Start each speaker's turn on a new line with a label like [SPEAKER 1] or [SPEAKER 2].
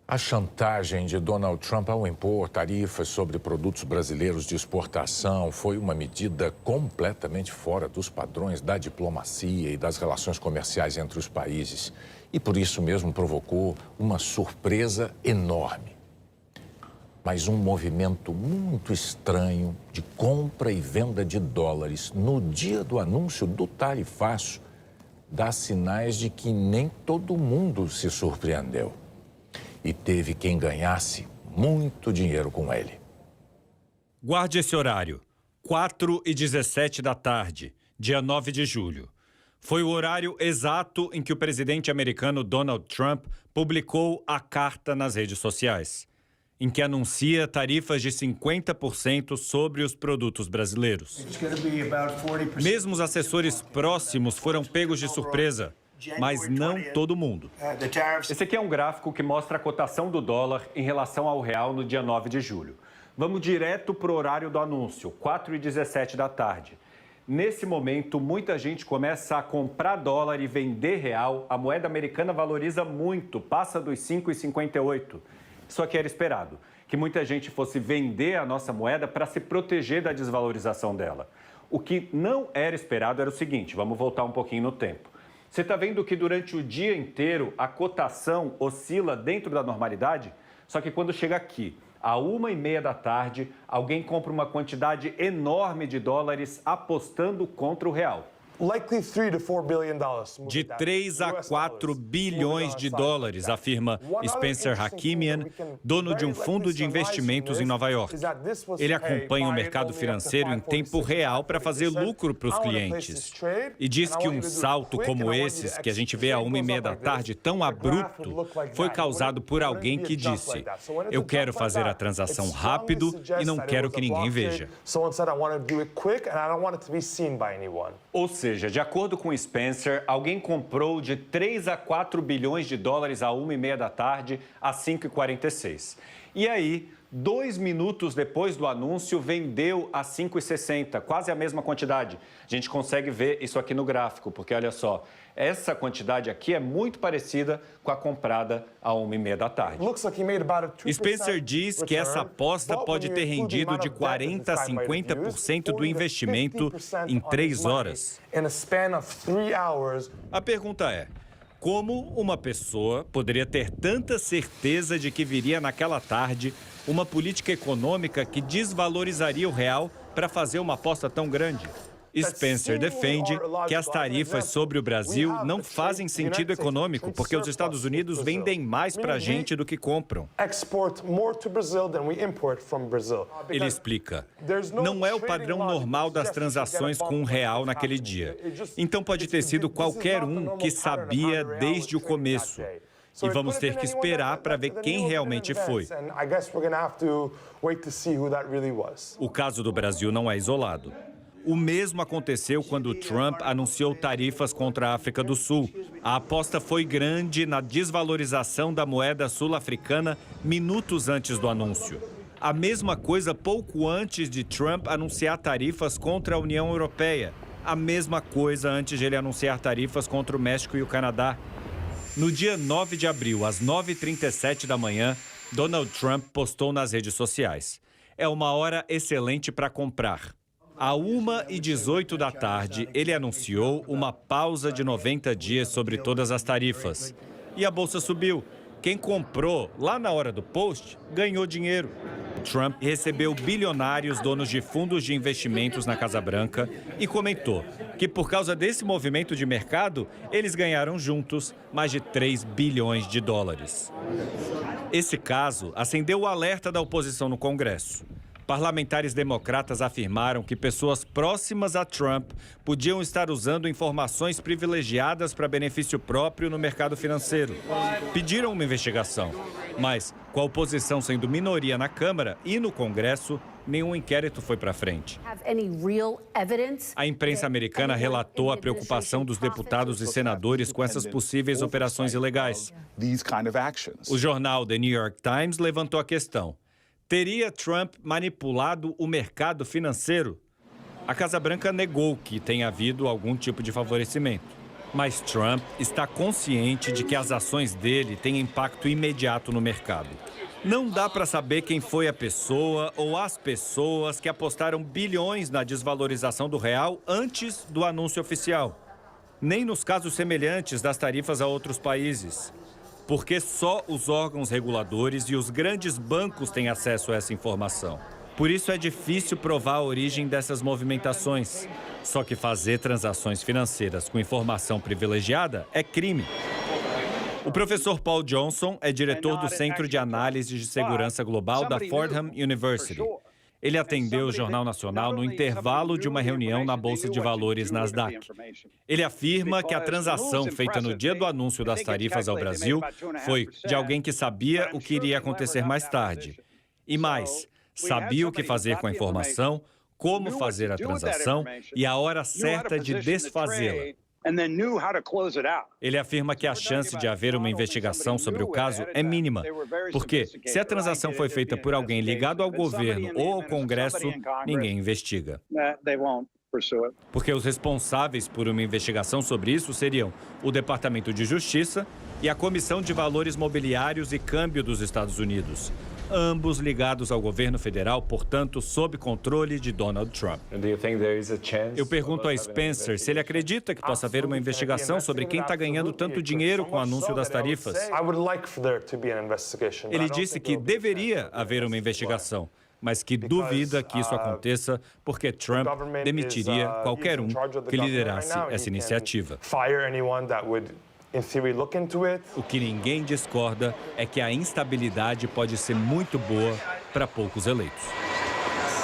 [SPEAKER 1] A chantagem de Donald Trump ao impor tarifas sobre produtos brasileiros de exportação foi uma medida completamente fora dos padrões da diplomacia e das relações comerciais entre os países. E por isso mesmo provocou uma surpresa enorme. Mas um movimento muito estranho de compra e venda de dólares no dia do anúncio do tarifaço dá sinais de que nem todo mundo se surpreendeu. E teve quem ganhasse muito dinheiro com ele.
[SPEAKER 2] Guarde esse horário, 4h17 da tarde, dia 9 de julho. Foi o horário exato em que o presidente americano Donald Trump publicou a carta nas redes sociais, em que anuncia tarifas de 50% sobre os produtos brasileiros. Mesmo os assessores próximos foram pegos de surpresa, mas não todo mundo. Esse aqui é um gráfico que mostra a cotação do dólar em relação ao real no dia 9 de julho. Vamos direto para o horário do anúncio, 4h17 da tarde. Nesse momento, muita gente começa a comprar dólar e vender real. A moeda americana valoriza muito, passa dos 5,58. Isso aqui era esperado, que muita gente fosse vender a nossa moeda para se proteger da desvalorização dela. O que não era esperado era o seguinte, vamos voltar um pouquinho no tempo. Você está vendo que durante o dia inteiro a cotação oscila dentro da normalidade? Só que quando chega aqui, à 1h30 da tarde, alguém compra uma quantidade enorme de dólares apostando contra o real. De 3 a 4 bilhões de dólares, afirma Spencer Hakimian, dono de um fundo de investimentos em Nova York. Ele acompanha o mercado financeiro em tempo real para fazer lucro para os clientes. E diz que um salto como esses, que a gente vê à 1h30 da tarde, tão abrupto, foi causado por alguém que disse: eu quero fazer a transação rápido e não quero que ninguém veja. Ou seja, de acordo com Spencer, alguém comprou de 3 a 4 bilhões de dólares à 1h30 da tarde, às 5h46. E aí, 2 minutos depois do anúncio, vendeu a 5,60, quase a mesma quantidade. A gente consegue ver isso aqui no gráfico, porque olha só, essa quantidade aqui é muito parecida com a comprada a 1h30 da tarde. Spencer diz que essa aposta pode ter rendido de 40% a 50% do investimento em 3 horas. A pergunta é: como uma pessoa poderia ter tanta certeza de que viria naquela tarde uma política econômica que desvalorizaria o real para fazer uma aposta tão grande? Spencer defende que as tarifas sobre o Brasil não fazem sentido econômico, porque os Estados Unidos vendem mais para a gente do que compram. Ele explica: não é o padrão normal das transações com um real naquele dia. Então pode ter sido qualquer um que sabia desde o começo. E vamos ter que esperar para ver quem realmente foi. O caso do Brasil não é isolado. O mesmo aconteceu quando Trump anunciou tarifas contra a África do Sul. A aposta foi grande na desvalorização da moeda sul-africana minutos antes do anúncio. A mesma coisa pouco antes de Trump anunciar tarifas contra a União Europeia. A mesma coisa antes de ele anunciar tarifas contra o México e o Canadá. No dia 9 de abril, às 9h37 da manhã, Donald Trump postou nas redes sociais: é uma hora excelente para comprar. À 1h18 da tarde, ele anunciou uma pausa de 90 dias sobre todas as tarifas. E a bolsa subiu. Quem comprou lá na hora do post ganhou dinheiro. Trump recebeu bilionários donos de fundos de investimentos na Casa Branca e comentou que, por causa desse movimento de mercado, eles ganharam juntos mais de 3 bilhões de dólares. Esse caso acendeu o alerta da oposição no Congresso. Parlamentares democratas afirmaram que pessoas próximas a Trump podiam estar usando informações privilegiadas para benefício próprio no mercado financeiro. Pediram uma investigação, mas com a oposição sendo minoria na Câmara e no Congresso, nenhum inquérito foi para frente. A imprensa americana relatou a preocupação dos deputados e senadores com essas possíveis operações ilegais. O jornal The New York Times levantou a questão: teria Trump manipulado o mercado financeiro? A Casa Branca negou que tenha havido algum tipo de favorecimento. Mas Trump está consciente de que as ações dele têm impacto imediato no mercado. Não dá para saber quem foi a pessoa ou as pessoas que apostaram bilhões na desvalorização do real antes do anúncio oficial. Nem nos casos semelhantes das tarifas a outros países. Porque só os órgãos reguladores e os grandes bancos têm acesso a essa informação. Por isso é difícil provar a origem dessas movimentações. Só que fazer transações financeiras com informação privilegiada é crime. O professor Paul Johnson é diretor do Centro de Análise de Segurança Global da Fordham University. Ele atendeu o Jornal Nacional no intervalo de uma reunião na Bolsa de Valores Nasdaq. Ele afirma que a transação feita no dia do anúncio das tarifas ao Brasil foi de alguém que sabia o que iria acontecer mais tarde. E mais, sabia o que fazer com a informação, como fazer a transação e a hora certa de desfazê-la. Ele afirma que a chance de haver uma investigação sobre o caso é mínima, porque se a transação foi feita por alguém ligado ao governo ou ao Congresso, ninguém investiga. Porque os responsáveis por uma investigação sobre isso seriam o Departamento de Justiça e a Comissão de Valores Mobiliários e Câmbio dos Estados Unidos. Ambos ligados ao governo federal, portanto, sob controle de Donald Trump. Eu pergunto a Spencer se ele acredita que possa haver uma investigação sobre quem está ganhando tanto dinheiro com o anúncio das tarifas. Ele disse que deveria haver uma investigação, mas que duvida que isso aconteça porque Trump demitiria qualquer um que liderasse essa iniciativa. O que ninguém discorda é que a instabilidade pode ser muito boa para poucos eleitos.